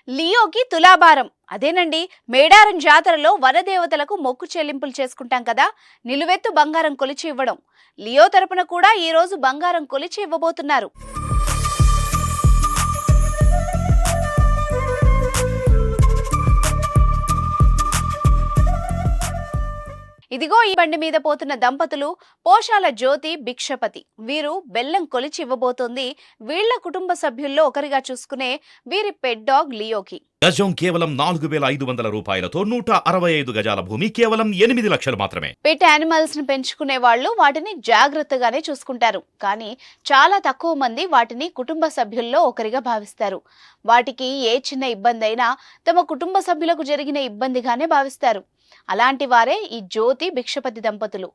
లియోకి తులాభారం. అదేనండి, మేడారం జాతరలో వనదేవతలకు మొక్కు చెల్లింపులు చేసుకుంటాం కదా, నిలువెత్తు బంగారం కొలిచి ఇవ్వడం. లియో తరపున కూడా ఈ రోజు బంగారం కొలిచి ఇవ్వబోతున్నారు. ఇదిగో ఈ బండి మీద పోతున్న దంపతులు పోషాల జ్యోతి భిక్షపతి. వీరు బెల్లం కొలిచి ఇవ్వబోతోంది వీళ్ల కుటుంబ సభ్యుల్లో ఒకరిగా చూసుకునే వీరి పెట్ డాగ్ లియోకి. గజం కేవలం 4500 రూపాయలతో 165 గజాల భూమి కేవలం 8 లక్షలు మాత్రమే. పెట్ యానిమల్స్ ని పెంచుకునే వాళ్ళు వాటిని జాగ్రత్తగానే చూసుకుంటారు, కానీ చాలా తక్కువ మంది వాటిని కుటుంబ సభ్యుల్లో ఒకరిగా భావిస్తారు. వాటికి ఏ చిన్న ఇబ్బంది అయినా తమ కుటుంబ సభ్యులకు జరిగిన ఇబ్బందిగానే భావిస్తారు. అలాంటి వారే ఈ జ్యోతి భిక్షపతి దంపతులు.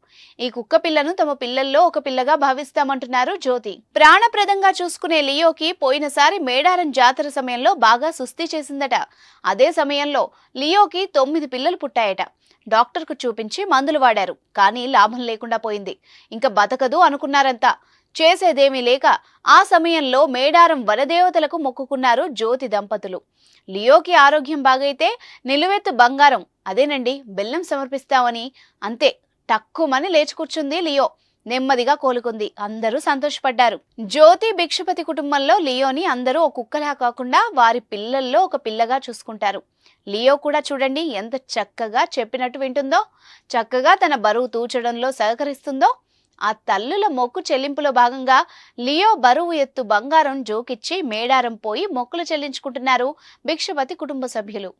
ఈ కుక్క పిల్లను తమ పిల్లల్లో ఒక పిల్లగా భావిస్తామంటున్నారు జ్యోతి. ప్రాణప్రదంగా చూసుకునే లియోకి పోయినసారి మేడారం జాతర సమయంలో బాగా సుస్థి చేసిందట. అదే సమయంలో లియోకి 9 పిల్లలు పుట్టాయట. డాక్టర్కు చూపించి మందులు వాడారు, కానీ లాభం లేకుండా పోయింది. ఇంకా బతకదు అనుకున్నారంతా. చేసేదేమీ లేక ఆ సమయంలో మేడారం వనదేవతలకు మొక్కుకున్నారు జ్యోతి దంపతులు. లియోకి ఆరోగ్యం బాగైతే నిలువెత్తు బంగారం, అదేనండి బెల్లం సమర్పిస్తామని. అంతే, టక్కుమని లేచి కూర్చుంది లియో. నెమ్మదిగా కోలుకుంది. అందరూ సంతోషపడ్డారు. జ్యోతి భిక్షపతి కుటుంబంలో లియోని అందరూ ఒక కుక్కలా కాకుండా వారి పిల్లల్లో ఒక పిల్లగా చూసుకుంటారు. లియో కూడా చూడండి ఎంత చక్కగా చెప్పినట్టు వింటుందో, చక్కగా తన బరువు తూచడంలో సహకరిస్తుందో. ఆ తల్లుల మొక్కు చెల్లింపులో భాగంగా లియో బరువు ఎత్తు బంగారం జోకిచ్చి మేడారం పోయి మొక్కులు చెల్లించుకుంటున్నారు భిక్షపతి కుటుంబ సభ్యులు.